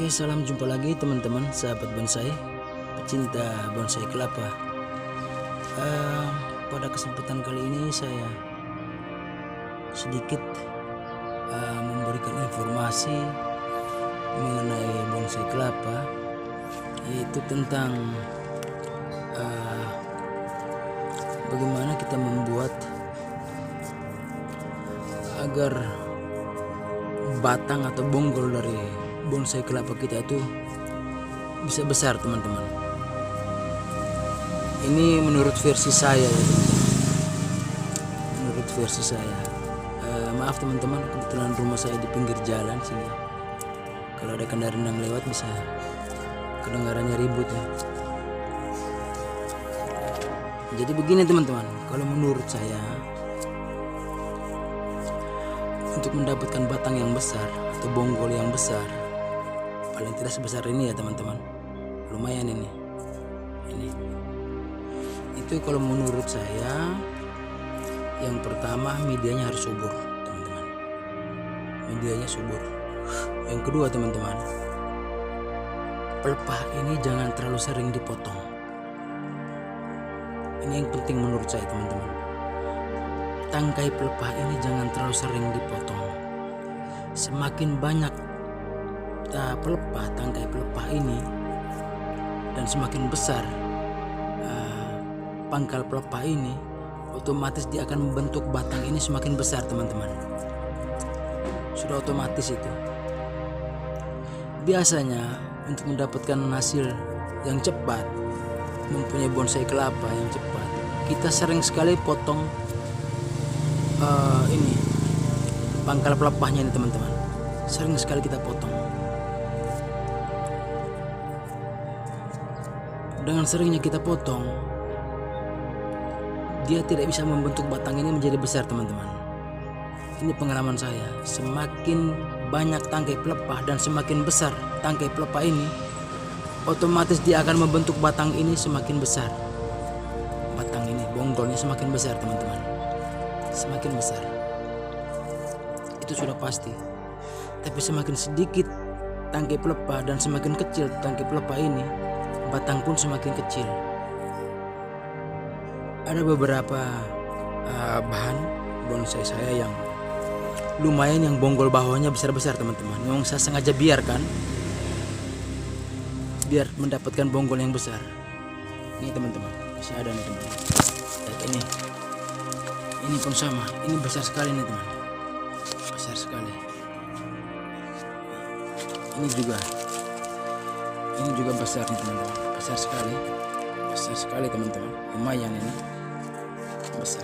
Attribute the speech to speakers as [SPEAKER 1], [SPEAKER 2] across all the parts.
[SPEAKER 1] Oke, salam jumpa lagi teman-teman, sahabat bonsai, pecinta bonsai kelapa. Pada kesempatan kali ini saya sedikit memberikan informasi mengenai bonsai kelapa, yaitu tentang bagaimana kita membuat agar batang atau bonggol dari bonsai kelapa kita itu bisa besar, teman-teman. Ini menurut versi saya ya, menurut versi saya. Maaf teman-teman, kebetulan rumah saya di pinggir jalan sini. Kalau ada kendaraan yang lewat bisa kedengarannya ribut ya. Jadi begini teman-teman, kalau menurut saya, untuk mendapatkan batang yang besar atau bonggol yang besar, paling tidak sebesar ini ya teman-teman, lumayan ini itu kalau menurut saya, yang pertama medianya harus subur teman-teman, medianya subur. Yang kedua teman-teman, pelepah ini jangan terlalu sering dipotong. Ini yang penting menurut saya teman-teman. Tangkai pelepah ini jangan terlalu sering dipotong. Semakin banyak pelepah, tangkai pelepah ini, dan semakin besar pangkal pelepah ini, otomatis dia akan membentuk batang ini semakin besar teman-teman. Sudah otomatis itu. Biasanya untuk mendapatkan hasil yang cepat, mempunyai bonsai kelapa yang cepat, kita sering sekali potong ini pangkal pelepahnya ini teman-teman. Sering sekali kita potong. Dengan seringnya kita potong, dia tidak bisa membentuk batang ini menjadi besar teman-teman. Ini pengalaman saya. Semakin banyak tangkai pelepah dan semakin besar tangkai pelepah ini, otomatis dia akan membentuk batang ini semakin besar. Batang ini, bonggolnya semakin besar teman-teman. Semakin besar. Itu sudah pasti. Tapi semakin sedikit tangkai pelepah dan semakin kecil tangkai pelepah ini, batang pun semakin kecil. Ada beberapa bahan bonsai saya yang lumayan, yang bonggol bawahnya besar-besar teman-teman. Yang saya sengaja biarkan biar mendapatkan bonggol yang besar. Ini teman-teman, masih ada nih teman-teman. Ini pun sama. Ini besar sekali nih teman. Besar sekali. Ini juga besar nih teman-teman. Besar sekali. Besar sekali teman-teman. Lumayan ini. Besar.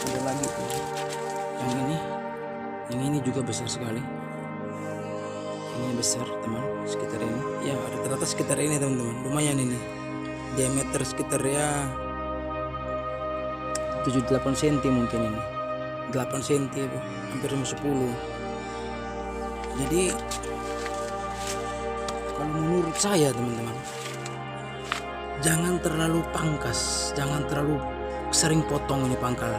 [SPEAKER 1] Ada lagi tuh. Yang ini juga besar sekali. Ini besar teman, sekitar ini. Ya, rata-rata sekitar ini teman-teman. Lumayan ini. Diameter sekitar ya 7-8 cm mungkin ini. 8 cm hampir 10. Jadi kalau menurut saya teman-teman, jangan terlalu pangkas, jangan terlalu sering potong ini pangkal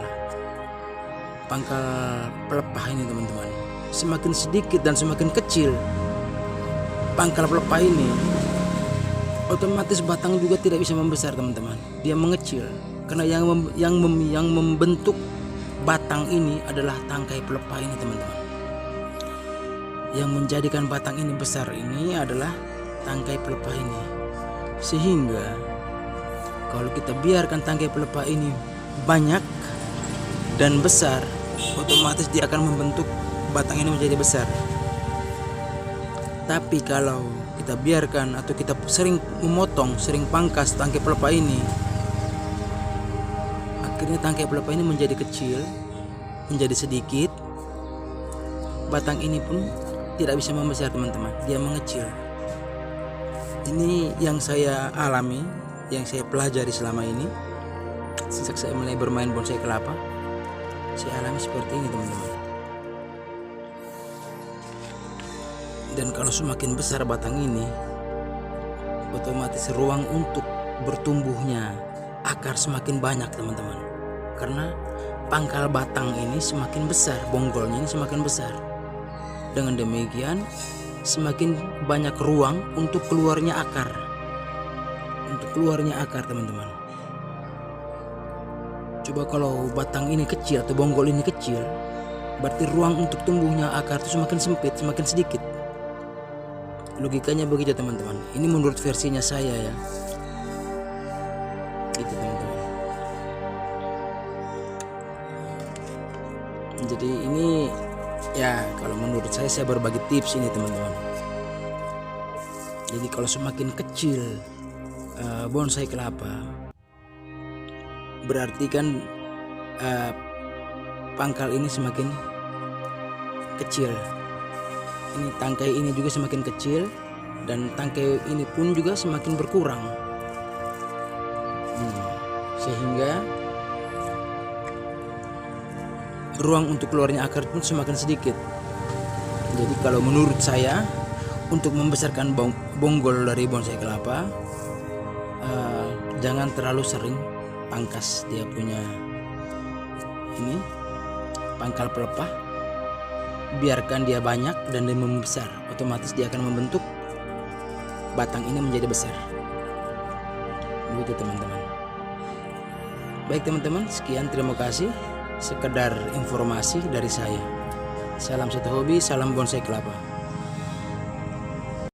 [SPEAKER 1] pelepah ini teman-teman. Semakin sedikit dan semakin kecil pangkal pelepah ini, otomatis batang juga tidak bisa membesar teman-teman. Dia mengecil karena yang membentuk batang ini adalah tangkai pelepah ini teman-teman. Yang menjadikan batang ini besar ini adalah tangkai pelepah ini. Sehingga kalau kita biarkan tangkai pelepah ini banyak dan besar, otomatis dia akan membentuk batang ini menjadi besar. Tapi kalau kita biarkan atau kita sering memotong, sering pangkas tangkai pelepah ini, akhirnya tangkai pelepah ini menjadi kecil, menjadi sedikit. Batang ini pun tidak bisa membesar teman-teman, dia mengecil. Ini yang saya alami, yang saya pelajari selama ini sejak saya mulai bermain bonsai kelapa. Saya alami seperti ini teman-teman. Dan kalau semakin besar batang ini, otomatis ruang untuk bertumbuhnya akar semakin banyak teman-teman. Karena pangkal batang ini semakin besar, bonggolnya ini semakin besar. Dengan demikian semakin banyak ruang untuk keluarnya akar. Untuk keluarnya akar, teman-teman. Coba kalau batang ini kecil atau bonggol ini kecil, berarti ruang untuk tumbuhnya akar itu semakin sempit, semakin sedikit. Logikanya begitu, teman-teman. Ini menurut versinya saya ya. Gitu, teman-teman. Jadi ini ya, kalau menurut saya berbagi tips ini, teman-teman. Jadi kalau semakin kecil bonsai kelapa, berarti kan pangkal ini semakin kecil. Ini tangkai ini juga semakin kecil, dan tangkai ini pun juga semakin berkurang. Sehingga ruang untuk keluarnya akar pun semakin sedikit. Jadi kalau menurut saya, untuk membesarkan bonggol dari bonsai kelapa, jangan terlalu sering pangkas dia punya ini pangkal pelepah. Biarkan dia banyak dan dia membesar, otomatis dia akan membentuk batang ini menjadi besar. Begitu, teman-teman. Baik, teman-teman, sekian, terima kasih. Sekedar informasi dari saya. Salam satu hobi, salam bonsai kelapa.